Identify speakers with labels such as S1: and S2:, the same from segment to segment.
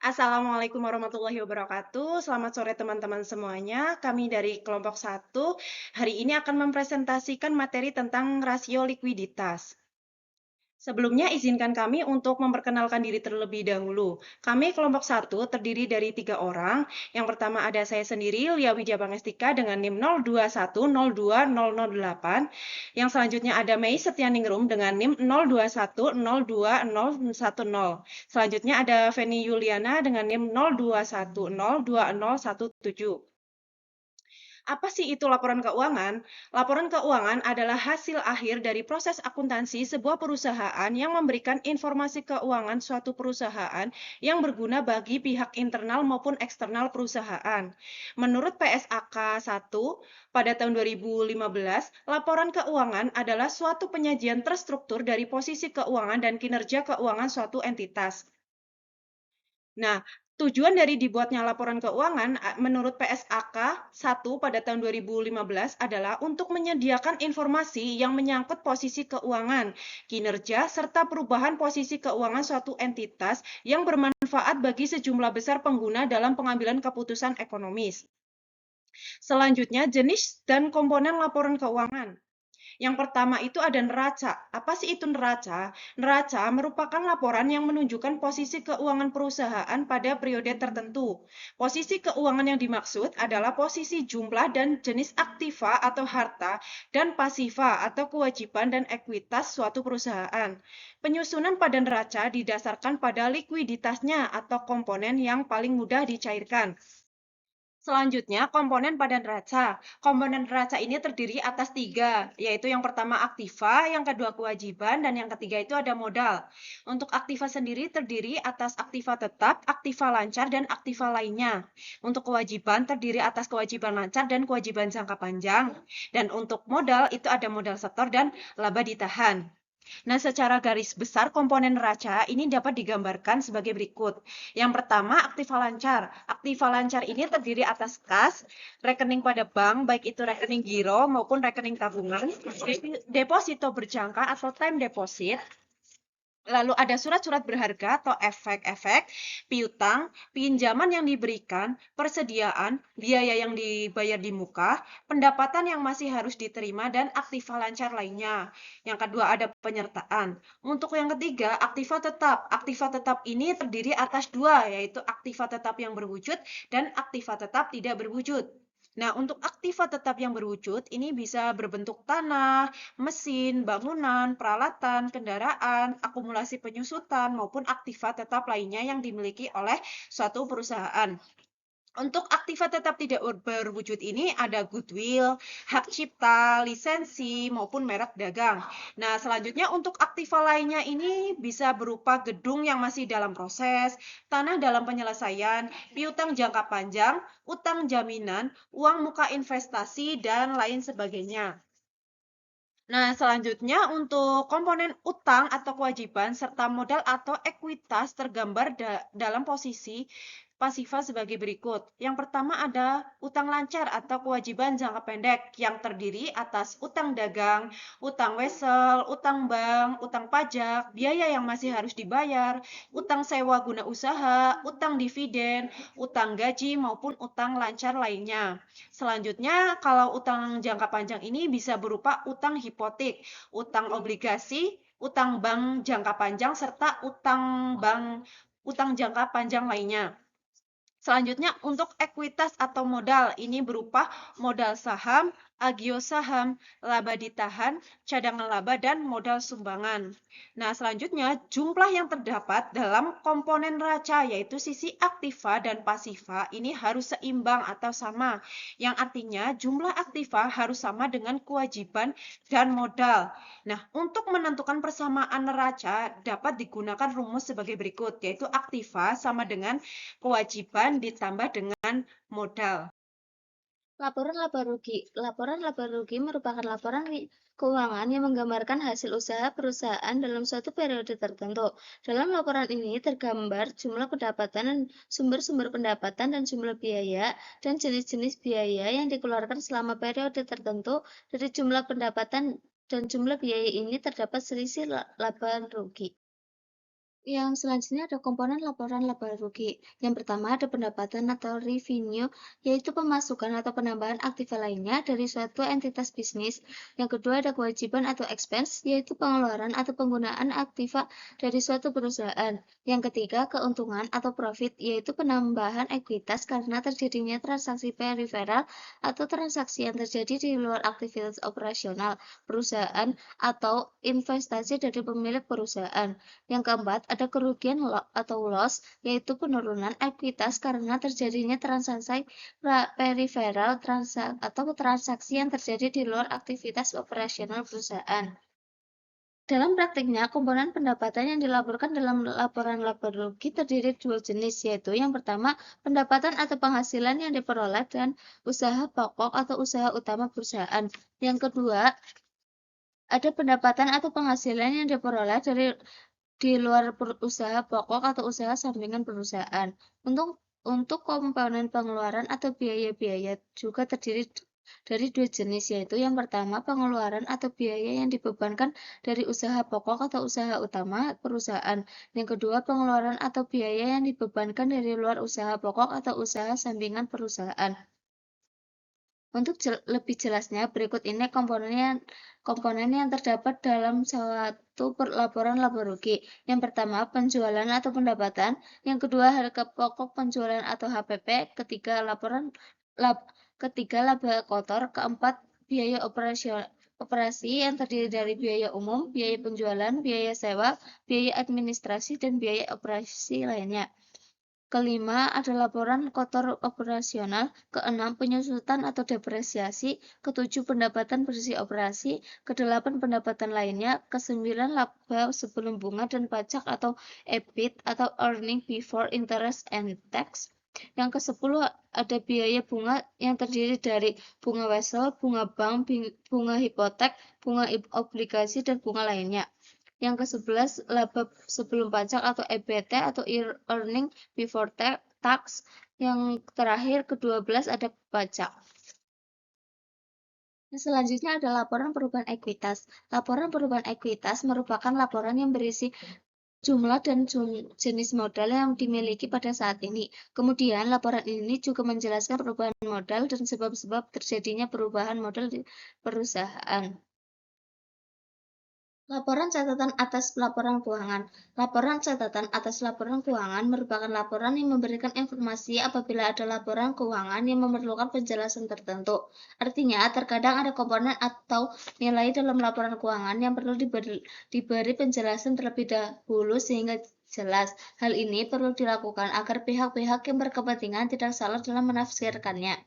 S1: Assalamualaikum warahmatullahi wabarakatuh. Selamat sore teman-teman semuanya. Kami dari kelompok 1 hari ini akan mempresentasikan materi tentang rasio likuiditas. Sebelumnya izinkan kami untuk memperkenalkan diri terlebih dahulu. Kami kelompok 1 terdiri dari 3 orang. Yang pertama ada saya sendiri, Lia Widya Pangestika dengan NIM 02102008. Yang selanjutnya ada Mei Setianingrum dengan NIM 02102010. Selanjutnya ada Feni Yuliana dengan NIM 02102017. Apa sih itu laporan keuangan? Laporan keuangan adalah hasil akhir dari proses akuntansi sebuah perusahaan yang memberikan informasi keuangan suatu perusahaan yang berguna bagi pihak internal maupun eksternal perusahaan. Menurut PSAK 1 pada tahun 2015, laporan keuangan adalah suatu penyajian terstruktur dari posisi keuangan dan kinerja keuangan suatu entitas. Nah, tujuan dari dibuatnya laporan keuangan menurut PSAK 1 pada tahun 2015 adalah untuk menyediakan informasi yang menyangkut posisi keuangan, kinerja, serta perubahan posisi keuangan suatu entitas yang bermanfaat bagi sejumlah besar pengguna dalam pengambilan keputusan ekonomis. Selanjutnya, jenis dan komponen laporan keuangan. Yang pertama itu ada neraca. Apa sih itu neraca? Neraca merupakan laporan yang menunjukkan posisi keuangan perusahaan pada periode tertentu. Posisi keuangan yang dimaksud adalah posisi jumlah dan jenis aktiva atau harta dan pasiva atau kewajiban dan ekuitas suatu perusahaan. Penyusunan pada neraca didasarkan pada likuiditasnya atau komponen yang paling mudah dicairkan. Selanjutnya, komponen pada neraca. Komponen neraca ini terdiri atas 3, yaitu yang pertama aktiva, yang kedua kewajiban, dan yang ketiga itu ada modal. Untuk aktiva sendiri terdiri atas aktiva tetap, aktiva lancar, dan aktiva lainnya. Untuk kewajiban terdiri atas kewajiban lancar dan kewajiban jangka panjang. Dan untuk modal itu ada modal setor dan laba ditahan. Nah, secara garis besar komponen neraca ini dapat digambarkan sebagai berikut. Yang pertama, aktiva lancar. Aktiva lancar ini terdiri atas kas, rekening pada bank, baik itu rekening giro maupun rekening tabungan, deposito berjangka atau time deposit, lalu ada surat-surat berharga atau efek-efek, piutang, pinjaman yang diberikan, persediaan, biaya yang dibayar di muka, pendapatan yang masih harus diterima, dan aktiva lancar lainnya. Yang kedua ada penyertaan. Untuk yang ketiga, aktiva tetap. Aktiva tetap ini terdiri atas 2, yaitu aktiva tetap yang berwujud dan aktiva tetap tidak berwujud. Nah, untuk aktiva tetap yang berwujud ini bisa berbentuk tanah, mesin, bangunan, peralatan, kendaraan, akumulasi penyusutan, maupun aktiva tetap lainnya yang dimiliki oleh suatu perusahaan. Untuk aktiva tetap tidak berwujud ini ada goodwill, hak cipta, lisensi, maupun merek dagang. Nah, selanjutnya untuk aktiva lainnya ini bisa berupa gedung yang masih dalam proses, tanah dalam penyelesaian, piutang jangka panjang, utang jaminan, uang muka investasi, dan lain sebagainya. Nah, selanjutnya untuk komponen utang atau kewajiban serta modal atau ekuitas tergambar dalam posisi pasiva sebagai berikut. Yang pertama ada utang lancar atau kewajiban jangka pendek yang terdiri atas utang dagang, utang wesel, utang bank, utang pajak, biaya yang masih harus dibayar, utang sewa guna usaha, utang dividen, utang gaji maupun utang lancar lainnya. Selanjutnya, kalau utang jangka panjang ini bisa berupa utang hipotek, utang obligasi, utang bank jangka panjang, serta utang jangka panjang lainnya. Selanjutnya, untuk ekuitas atau modal, ini berupa modal saham, agio saham, laba ditahan, cadangan laba, dan modal sumbangan. Nah, selanjutnya, jumlah yang terdapat dalam komponen neraca, yaitu sisi aktiva dan pasiva, ini harus seimbang atau sama. Yang artinya, jumlah aktiva harus sama dengan kewajiban dan modal. Nah, untuk menentukan persamaan neraca, dapat digunakan rumus sebagai berikut, yaitu aktiva sama dengan kewajiban ditambah dengan modal.
S2: Laporan laba rugi. Laporan laba rugi merupakan laporan keuangan yang menggambarkan hasil usaha perusahaan dalam suatu periode tertentu. Dalam laporan ini tergambar jumlah pendapatan dan sumber-sumber pendapatan dan jumlah biaya dan jenis-jenis biaya yang dikeluarkan selama periode tertentu. Dari jumlah pendapatan dan jumlah biaya ini terdapat selisih laba rugi. Yang selanjutnya ada komponen laporan laba rugi. Yang pertama ada pendapatan atau revenue, yaitu pemasukan atau penambahan aktiva lainnya dari suatu entitas bisnis. Yang kedua ada kewajiban atau expense, yaitu pengeluaran atau penggunaan aktiva dari suatu perusahaan. Yang ketiga keuntungan atau profit, yaitu penambahan ekuitas karena terjadinya transaksi periferal atau transaksi yang terjadi di luar aktivitas operasional perusahaan atau investasi dari pemilik perusahaan. Yang keempat, ada kerugian atau loss, yaitu penurunan ekuitas karena terjadinya transaksi periferal atau transaksi yang terjadi di luar aktivitas operasional perusahaan. Dalam praktiknya, komponen pendapatan yang dilaporkan dalam laporan laba rugi terdiri dua jenis, yaitu yang pertama, pendapatan atau penghasilan yang diperoleh dan usaha pokok atau usaha utama perusahaan. Yang kedua, ada pendapatan atau penghasilan yang diperoleh di luar usaha pokok atau usaha sampingan perusahaan. Untuk komponen pengeluaran atau biaya-biaya juga terdiri dari dua jenis, yaitu yang pertama pengeluaran atau biaya yang dibebankan dari usaha pokok atau usaha utama perusahaan. Yang kedua pengeluaran atau biaya yang dibebankan dari luar usaha pokok atau usaha sampingan perusahaan. Untuk lebih jelasnya, berikut ini komponen yang terdapat dalam suatu laporan laba rugi. Yang pertama, penjualan atau pendapatan. Yang kedua, harga pokok penjualan atau HPP. Ketiga, laba kotor. Keempat, biaya operasi yang terdiri dari biaya umum, biaya penjualan, biaya sewa, biaya administrasi, dan biaya operasi lainnya. Kelima, ada laporan kotor operasional. Keenam, penyusutan atau depresiasi. Ketujuh, pendapatan bersih operasi. Kedelapan, pendapatan lainnya. Kesembilan, laba sebelum bunga dan pajak atau EBIT atau Earning Before Interest and Tax. Yang kesepuluh, ada biaya bunga yang terdiri dari bunga wesel, bunga bank, bunga hipotek, bunga obligasi, dan bunga lainnya. Yang ke-11, laba sebelum pajak atau EBT atau Earning Before Tax. Yang terakhir ke-12 ada pajak. Selanjutnya ada laporan perubahan ekuitas. Laporan perubahan ekuitas merupakan laporan yang berisi jumlah dan jenis modal yang dimiliki pada saat ini. Kemudian, laporan ini juga menjelaskan perubahan modal dan sebab-sebab terjadinya perubahan modal di perusahaan. Laporan catatan atas laporan keuangan. Laporan catatan atas laporan keuangan merupakan laporan yang memberikan informasi apabila ada laporan keuangan yang memerlukan penjelasan tertentu. Artinya, terkadang ada komponen atau nilai dalam laporan keuangan yang perlu diberi penjelasan terlebih dahulu sehingga jelas. Hal ini perlu dilakukan agar pihak-pihak yang berkepentingan tidak salah dalam menafsirkannya.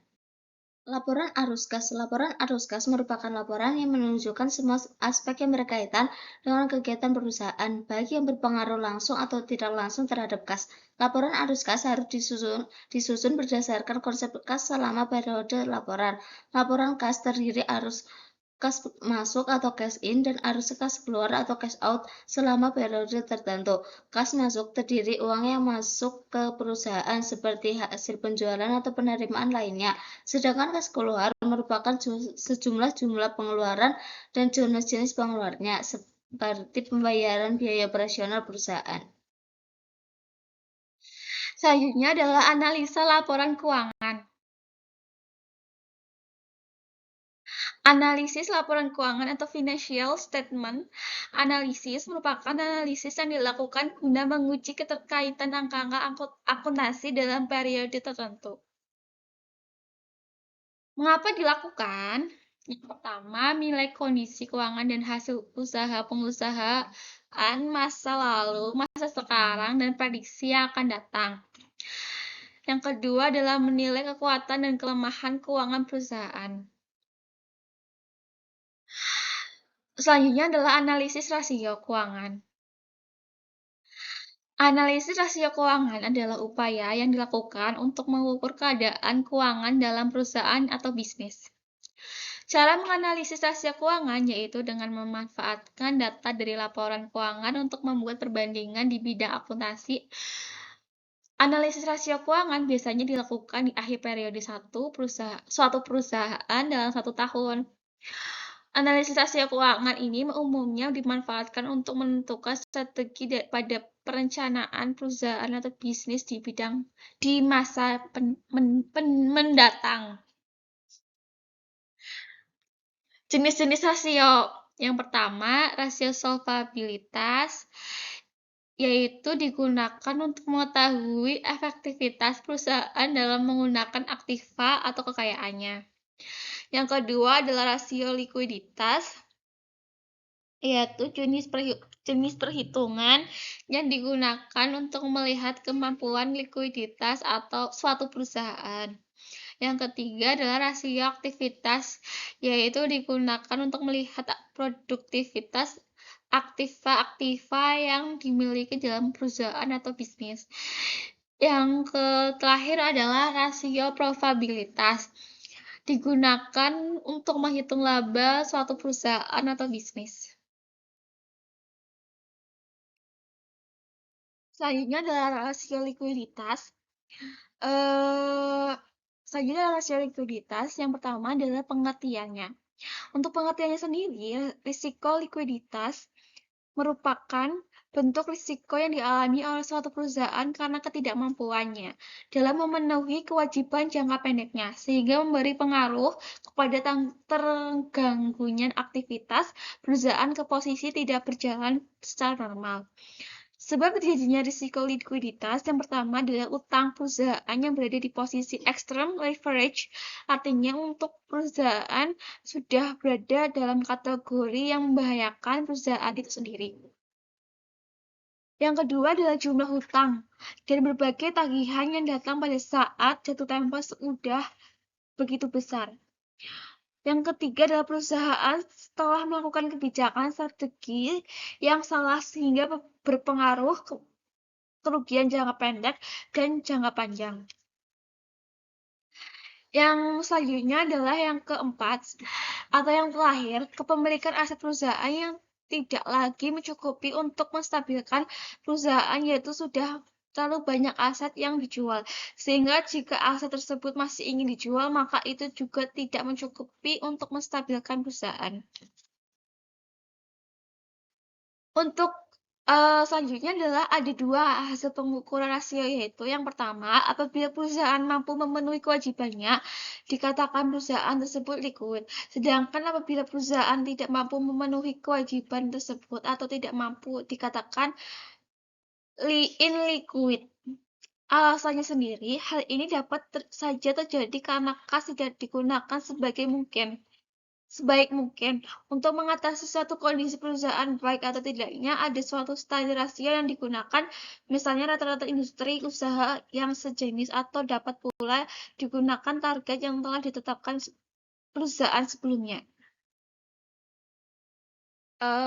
S2: Laporan arus kas. Laporan arus kas merupakan laporan yang menunjukkan semua aspek yang berkaitan dengan kegiatan perusahaan, baik yang berpengaruh langsung atau tidak langsung terhadap kas. Laporan arus kas harus disusun berdasarkan konsep kas selama periode laporan. Laporan kas terdiri arus kas masuk atau cash in dan arus kas keluar atau cash out selama periode tertentu. Kas masuk terdiri uang yang masuk ke perusahaan seperti hasil penjualan atau penerimaan lainnya. Sedangkan kas keluar merupakan sejumlah jumlah pengeluaran dan jenis-jenis pengeluarnya seperti pembayaran biaya operasional perusahaan.
S3: Selanjutnya adalah analisa laporan keuangan. Analisis laporan keuangan atau financial statement analisis merupakan analisis yang dilakukan guna menguji keterkaitan angka-angka akuntansi dalam periode tertentu. Mengapa dilakukan? Yang pertama, nilai kondisi keuangan dan hasil usaha pengusahaan masa lalu, masa sekarang, dan prediksi yang akan datang. Yang kedua adalah menilai kekuatan dan kelemahan keuangan perusahaan. Selanjutnya adalah analisis rasio keuangan. Analisis rasio keuangan adalah upaya yang dilakukan untuk mengukur keadaan keuangan dalam perusahaan atau bisnis. Cara menganalisis rasio keuangan yaitu dengan memanfaatkan data dari laporan keuangan untuk membuat perbandingan di bidang akuntansi. Analisis rasio keuangan biasanya dilakukan di akhir periode suatu perusahaan dalam 1 tahun. Analisis rasio keuangan ini umumnya dimanfaatkan untuk menentukan strategi pada perencanaan perusahaan atau bisnis di masa mendatang. Jenis-jenis rasio. Yang pertama, rasio solvabilitas, yaitu digunakan untuk mengetahui efektivitas perusahaan dalam menggunakan aktiva atau kekayaannya. Yang kedua adalah rasio likuiditas, yaitu jenis perhitungan yang digunakan untuk melihat kemampuan likuiditas atau suatu perusahaan. Yang ketiga adalah rasio aktivitas, yaitu digunakan untuk melihat produktivitas aktiva yang dimiliki dalam perusahaan atau bisnis. Yang terakhir adalah rasio probabilitas, digunakan untuk menghitung laba suatu perusahaan atau bisnis. Selanjutnya adalah rasio likuiditas. Yang pertama adalah pengertiannya. Untuk pengertiannya sendiri, risiko likuiditas merupakan bentuk risiko yang dialami oleh suatu perusahaan karena ketidakmampuannya dalam memenuhi kewajiban jangka pendeknya, sehingga memberi pengaruh kepada terganggunya aktivitas perusahaan ke posisi tidak berjalan secara normal. Sebab terjadinya risiko likuiditas yang pertama adalah utang perusahaan yang berada di posisi extreme leverage, artinya untuk perusahaan sudah berada dalam kategori yang membahayakan perusahaan itu sendiri. Yang kedua adalah jumlah hutang dan berbagai tagihan yang datang pada saat jatuh tempo sudah begitu besar. Yang ketiga adalah perusahaan setelah melakukan kebijakan strategi yang salah sehingga berpengaruh ke kerugian jangka pendek dan jangka panjang. Yang selanjutnya adalah yang keempat atau yang terakhir, kepemilikan aset perusahaan yang tidak lagi mencukupi untuk menstabilkan perusahaan, yaitu sudah terlalu banyak aset yang dijual, sehingga jika aset tersebut masih ingin dijual, maka itu juga tidak mencukupi untuk menstabilkan perusahaan. Untuk selanjutnya adalah ada dua hasil pengukuran rasio, yaitu yang pertama, apabila perusahaan mampu memenuhi kewajibannya, dikatakan perusahaan tersebut liquid. Sedangkan apabila perusahaan tidak mampu memenuhi kewajiban tersebut atau tidak mampu, dikatakan illiquid. Alasannya sendiri, hal ini dapat saja terjadi karena kas tidak digunakan sebaik mungkin. Untuk mengatasi suatu kondisi perusahaan baik atau tidaknya, ada suatu standar rasio yang digunakan, misalnya rata-rata industri usaha yang sejenis, atau dapat pula digunakan target yang telah ditetapkan perusahaan sebelumnya.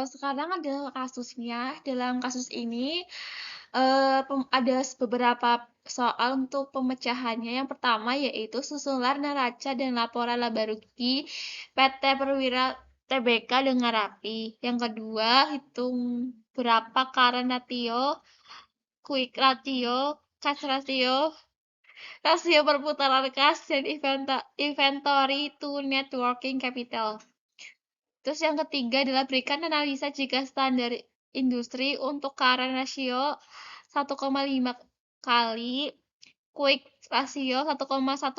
S3: Sekarang adalah kasusnya. Dalam kasus ini ada beberapa soal untuk pemecahannya. Yang pertama yaitu susulan neraca dan laporan laba rugi PT Perwira Tbk dengan rapi. Yang kedua, hitung berapa current ratio, quick ratio, cash ratio, rasio perputaran kas, dan inventory to net working capital. Terus yang ketiga adalah berikan analisa jika standar industri untuk current ratio 1,5 kali, quick ratio 1,1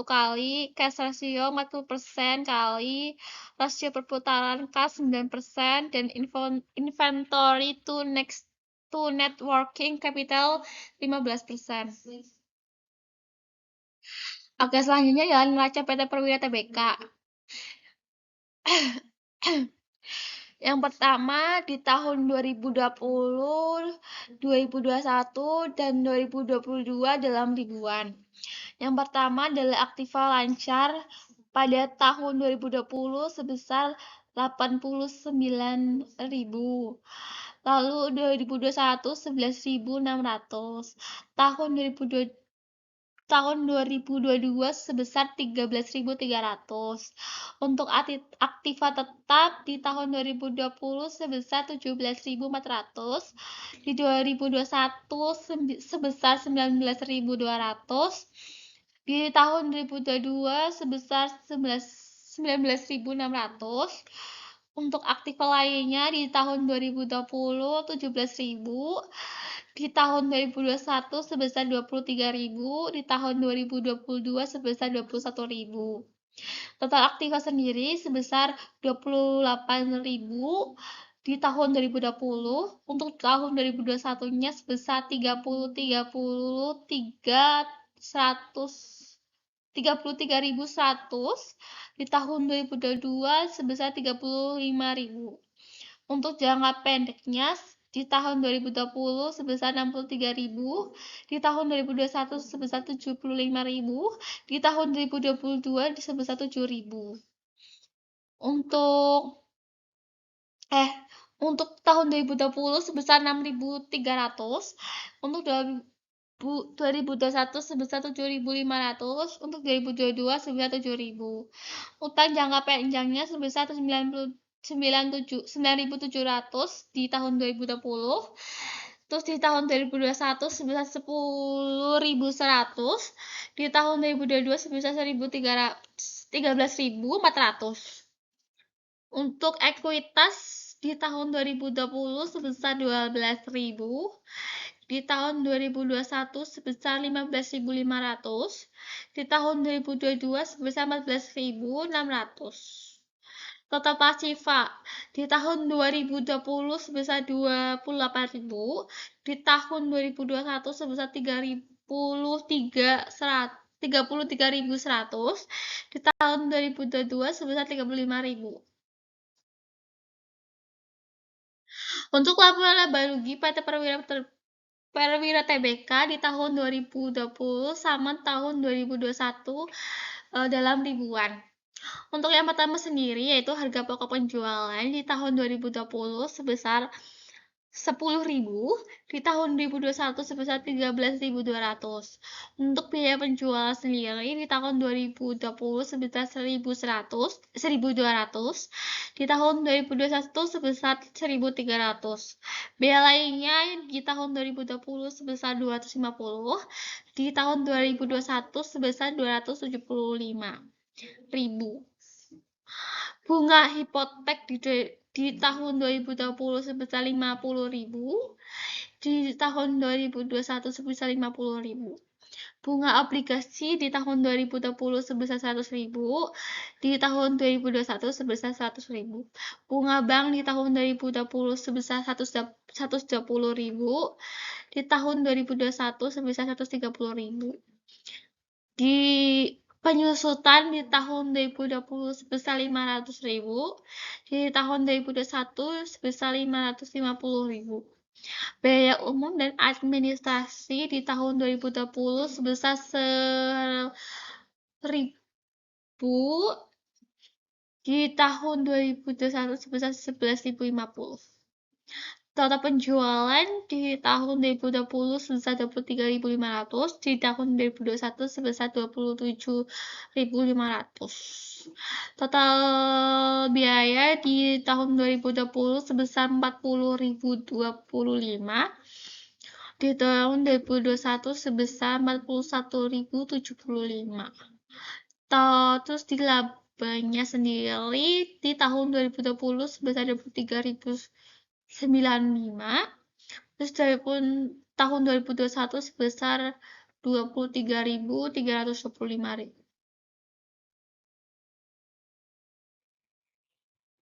S3: kali, cash ratio 40% kali, rasio perputaran kas 9%, dan inventory to net working capital 15%. Oke, selanjutnya adalah neraca PT Perwira Tbk. Yang pertama di tahun 2020, 2021, dan 2022 dalam ribuan. Yang pertama adalah aktiva lancar pada tahun 2020 sebesar 89.000. Lalu 2021 11.600. Tahun 2022 sebesar 13.300. Untuk aktiva tetap di tahun 2020 sebesar 17.400, di 2021 sebesar 19.200, di tahun 2022 sebesar 19.600. Untuk aktiva lainnya di tahun 2020 17.000, di tahun 2021 sebesar 23.000, di tahun 2022 sebesar 21.000. Total aktiva sendiri sebesar 28.000 di tahun 2020, untuk tahun 2021-nya sebesar 33.100, di tahun 2022 sebesar 35.000. Untuk jangka pendeknya di tahun 2020 sebesar 63.000, di tahun 2021 sebesar 75.000, di tahun 2022 sebesar 7.000. Untuk tahun 2020 sebesar 6.300, untuk 2021 sebesar 7.500, untuk 2022 sebesar 7.000. Utang jangka panjangnya sebesar 9.700 di tahun 2020. Terus di tahun 2021 sebesar 10.100, di tahun 2022 sebesar 13.400. Untuk ekuitas di tahun 2020 sebesar 12.000, di tahun 2021 sebesar 15.500, di tahun 2022 sebesar 14.600. Total pasiva di tahun 2020 sebesar 28.000, di tahun 2021 sebesar 33.100, di tahun 2022 sebesar 35.000. Untuk laporan laba rugi PT Perwira Tbk di tahun 2020 sama tahun 2021 dalam ribuan. Untuk yang pertama sendiri yaitu harga pokok penjualan di tahun 2020 sebesar 10.000, di tahun 2021 sebesar 13.200. Untuk biaya penjualan sendiri di tahun 2020 sebesar 1.200, di tahun 2021 sebesar 1.300. Biaya lainnya di tahun 2020 sebesar 250, di tahun 2021 sebesar 275.000. Bunga hipotek di tahun 2020 sebesar 50.000, di tahun 2021 sebesar 50.000. Bunga obligasi di tahun 2020 sebesar 100.000, di tahun 2021 sebesar 100.000. Bunga bank di tahun 2020 sebesar 120.000, di tahun 2021 sebesar 130.000. Di penyusutan di tahun 2020 sebesar 500.000, di tahun 2021 sebesar 550.000. Biaya umum dan administrasi di tahun 2020 sebesar 1.000, di tahun 2021 sebesar 11.050. Total penjualan di tahun 2020 sebesar 23.500, di tahun 2021 sebesar 27.500. Total biaya di tahun 2020 sebesar 40.025, di tahun 2021 sebesar 41.075. Terus di labanya sendiri di tahun 2020 sebesar 23.095, terus tahun 2021 sebesar 23.325.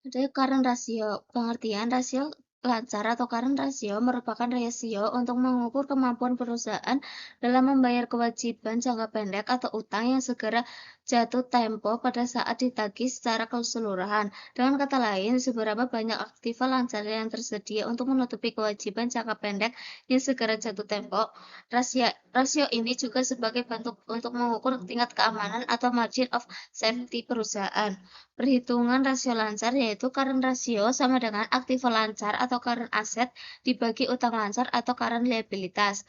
S2: Ada current ratio. Pengertian rasio lancar atau current ratio merupakan rasio untuk mengukur kemampuan perusahaan dalam membayar kewajiban jangka pendek atau utang yang segera jatuh tempo pada saat ditagih secara keseluruhan. Dengan kata lain, seberapa banyak aktiva lancar yang tersedia untuk menutupi kewajiban jangka pendek yang segera jatuh tempo. Rasio ini juga sebagai bentuk untuk mengukur tingkat keamanan atau margin of safety perusahaan. Perhitungan rasio lancar yaitu current ratio sama dengan aktiva lancar atau current asset dibagi utang lancar atau current liabilitas.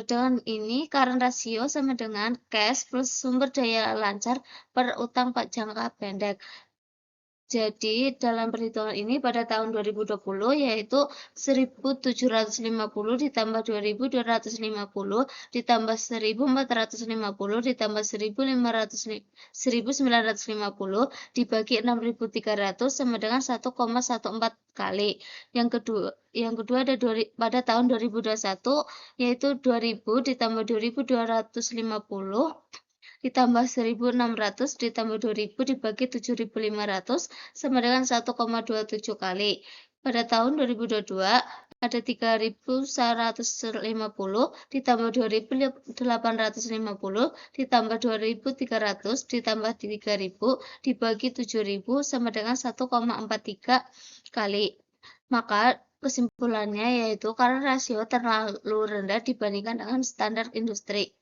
S2: Dengan ini, current ratio sama dengan cash plus sumber daya lancar per utang jangka pendek. Jadi dalam perhitungan ini pada tahun 2020 yaitu 1.750 ditambah 2.250 ditambah 1.450 ditambah 1.950 dibagi 6.300 sama dengan 1,14 kali. Yang kedua ada pada tahun 2021 yaitu 2.000 ditambah 2.250 ditambah 1.600 ditambah 2.000 dibagi 7.500 sama dengan 1,27 kali. Pada tahun 2022 ada 3.150 ditambah 2.850 ditambah 2.300 ditambah 3.000 dibagi 7.000 sama dengan 1,43 kali. Maka kesimpulannya yaitu karena rasio terlalu rendah dibandingkan dengan standar industri.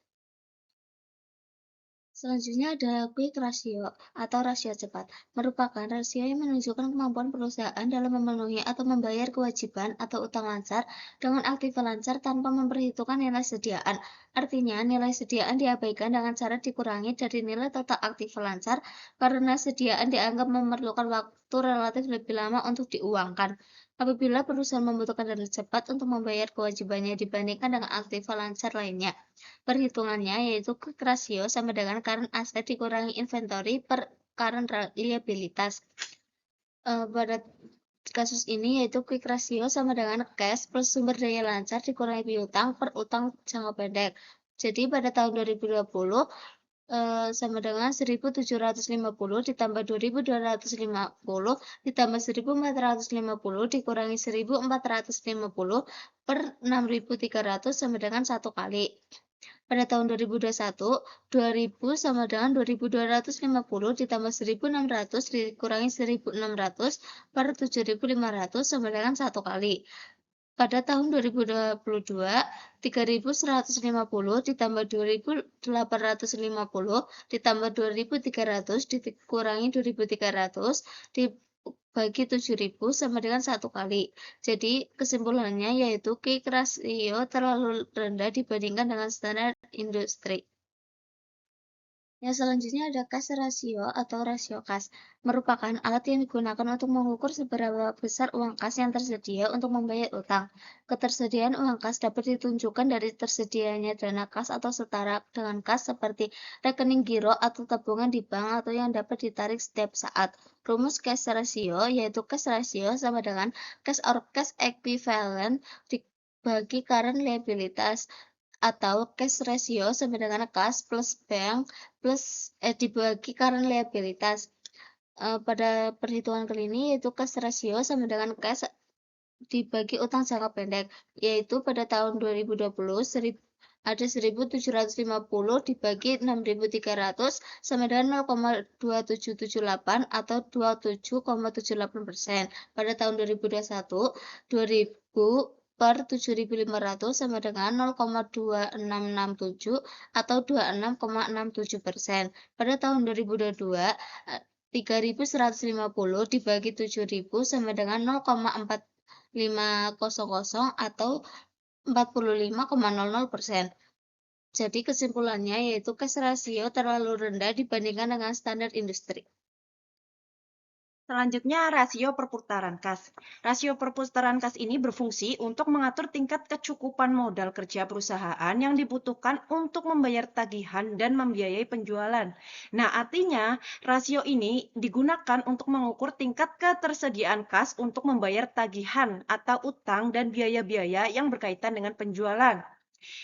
S2: Selanjutnya ada quick ratio atau rasio cepat, merupakan rasio yang menunjukkan kemampuan perusahaan dalam memenuhi atau membayar kewajiban atau utang lancar dengan aktiva lancar tanpa memperhitungkan nilai sediaan. Artinya, nilai sediaan diabaikan dengan cara dikurangi dari nilai total aktiva lancar karena sediaan dianggap memerlukan waktu relatif lebih lama untuk diuangkan. Apabila perusahaan membutuhkan dana cepat untuk membayar kewajibannya dibandingkan dengan aktiva lancar lainnya. Perhitungannya yaitu quick ratio sama dengan current asset dikurangi inventory per current liabilitas. Pada kasus ini yaitu quick ratio sama dengan cash plus sumber daya lancar dikurangi piutang per utang jangka pendek. Jadi pada tahun 2020 sama dengan 1.750 ditambah 2.250 ditambah 1.450 dikurangi 1.450 per 6.300 sama dengan 1 kali. Pada tahun 2021, 2.000 sama dengan 2.250 ditambah 1.600 dikurangi 1.600 per 7.500 sama dengan 1 kali. Pada tahun 2022, 3.150 ditambah 2.850 ditambah 2.300 dikurangi 2.300 dibagi 7.000 sama dengan 1 kali. Jadi kesimpulannya yaitu quick ratio terlalu rendah dibandingkan dengan standar industri. Yang selanjutnya ada cash ratio atau rasio kas, merupakan alat yang digunakan untuk mengukur seberapa besar uang kas yang tersedia untuk membayar utang. Ketersediaan uang kas dapat ditunjukkan dari tersedianya dana kas atau setara dengan kas seperti rekening giro atau tabungan di bank atau yang dapat ditarik setiap saat. Rumus cash ratio yaitu cash ratio sama dengan cash or cash equivalent dibagi current liabilitas atau cash ratio sama dengan kas plus bank plus dibagi current liabilitas. Pada perhitungan kali ini yaitu cash ratio sama dengan cash dibagi utang jangka pendek, yaitu pada tahun 2020 ada 1.750 dibagi 6.300 sama dengan 0,2778 atau 27,78%. Pada tahun 2021, 2.000 per 7.500 sama dengan 0,2667 atau 26,67%. Pada tahun 2022, 3.150 dibagi 7.000 sama dengan 0,4500 atau 45,00%. Jadi kesimpulannya yaitu cash ratio terlalu rendah dibandingkan dengan standar industri.
S1: Selanjutnya, rasio perputaran kas. Rasio perputaran kas ini berfungsi untuk mengatur tingkat kecukupan modal kerja perusahaan yang dibutuhkan untuk membayar tagihan dan membiayai penjualan. Nah, artinya rasio ini digunakan untuk mengukur tingkat ketersediaan kas untuk membayar tagihan atau utang dan biaya-biaya yang berkaitan dengan penjualan.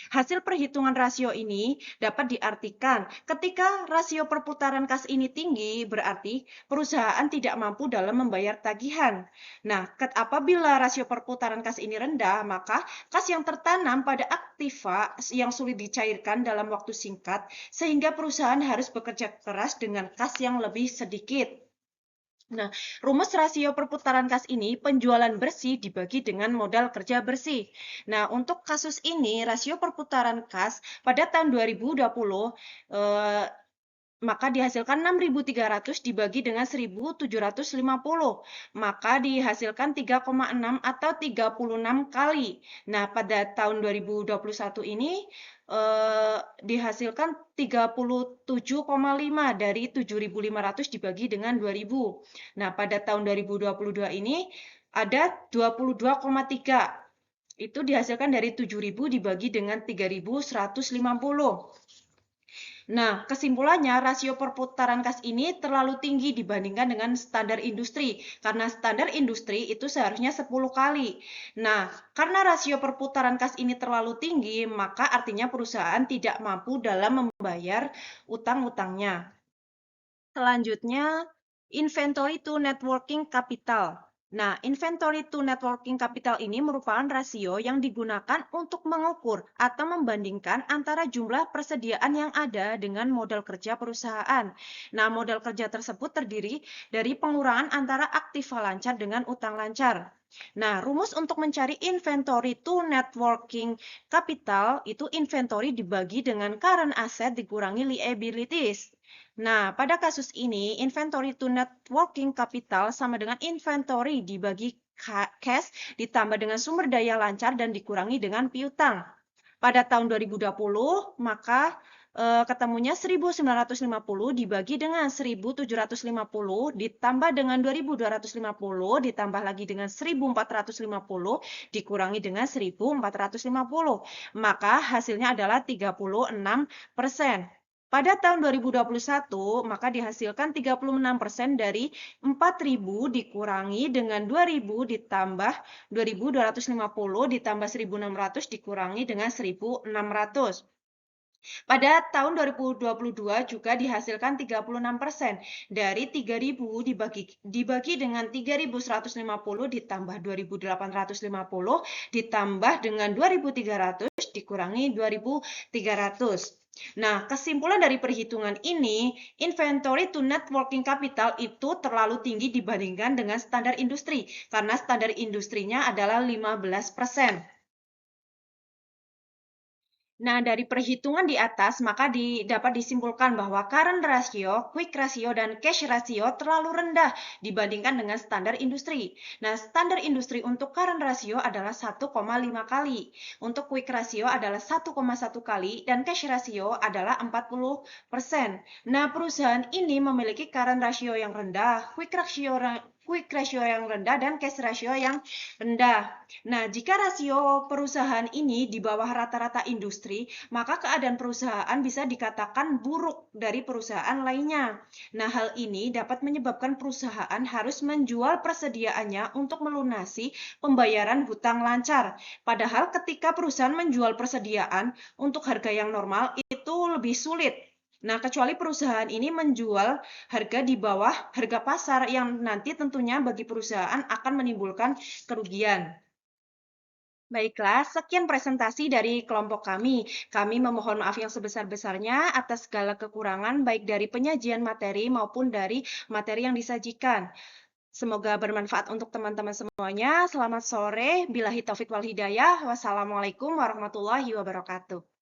S1: Hasil perhitungan rasio ini dapat diartikan ketika rasio perputaran kas ini tinggi, berarti perusahaan tidak mampu dalam membayar tagihan. Nah, apabila rasio perputaran kas ini rendah, maka kas yang tertanam pada aktiva yang sulit dicairkan dalam waktu singkat, sehingga perusahaan harus bekerja keras dengan kas yang lebih sedikit. Nah, rumus rasio perputaran kas ini penjualan bersih dibagi dengan modal kerja bersih. Nah, untuk kasus ini rasio perputaran kas pada tahun 2020 maka dihasilkan 6.300 dibagi dengan 1.750, maka dihasilkan 3,6 atau 36 kali. Nah, pada tahun 2021 ini dihasilkan 37,5 dari 7.500 dibagi dengan 2.000. Nah, pada tahun 2022 ini ada 22,3. Itu dihasilkan dari 7.000 dibagi dengan 3.150. Nah, kesimpulannya rasio perputaran kas ini terlalu tinggi dibandingkan dengan standar industri, karena standar industri itu seharusnya 10 kali. Nah, karena rasio perputaran kas ini terlalu tinggi, maka artinya perusahaan tidak mampu dalam membayar utang-utangnya. Selanjutnya, inventory to net working capital. Nah, inventory to net working capital ini merupakan rasio yang digunakan untuk mengukur atau membandingkan antara jumlah persediaan yang ada dengan modal kerja perusahaan. Nah, modal kerja tersebut terdiri dari pengurangan antara aktiva lancar dengan utang lancar. Nah, rumus untuk mencari inventory to net working capital itu inventory dibagi dengan current asset dikurangi liabilities. Nah, pada kasus ini, inventory to net working capital sama dengan inventory dibagi cash ditambah dengan sumber daya lancar dan dikurangi dengan piutang. Pada tahun 2020, maka ketemunya 1.950 dibagi dengan 1.750 ditambah dengan 2.250 ditambah lagi dengan 1.450 dikurangi dengan 1.450. Maka hasilnya adalah 36%. Pada tahun 2021, maka dihasilkan 36% dari 4.000 dikurangi dengan 2.000 ditambah 2.250 ditambah 1.600 dikurangi dengan 1.600. Pada tahun 2022 juga dihasilkan 36% dari 3.000 dibagi dengan 3.150 ditambah 2.850 ditambah dengan 2.300 dikurangi 2.300. Nah, kesimpulan dari perhitungan ini, inventory to net working capital itu terlalu tinggi dibandingkan dengan standar industri, karena standar industrinya adalah 15%. Nah, dari perhitungan di atas, maka dapat disimpulkan bahwa current ratio, quick ratio, dan cash ratio terlalu rendah dibandingkan dengan standar industri. Nah, standar industri untuk current ratio adalah 1,5 kali. Untuk quick ratio adalah 1,1 kali, dan cash ratio adalah 40%. Nah, perusahaan ini memiliki current ratio yang rendah, quick ratio yang rendah, dan cash ratio yang rendah. Nah, jika rasio perusahaan ini di bawah rata-rata industri, maka keadaan perusahaan bisa dikatakan buruk dari perusahaan lainnya. Nah, hal ini dapat menyebabkan perusahaan harus menjual persediaannya untuk melunasi pembayaran hutang lancar. Padahal ketika perusahaan menjual persediaan untuk harga yang normal itu lebih sulit. Nah, kecuali perusahaan ini menjual harga di bawah harga pasar yang nanti tentunya bagi perusahaan akan menimbulkan kerugian. Baiklah, sekian presentasi dari kelompok kami. Kami memohon maaf yang sebesar-besarnya atas segala kekurangan baik dari penyajian materi maupun dari materi yang disajikan. Semoga bermanfaat untuk teman-teman semuanya. Selamat sore. Billahi taufik wal hidayah. Wassalamualaikum warahmatullahi wabarakatuh.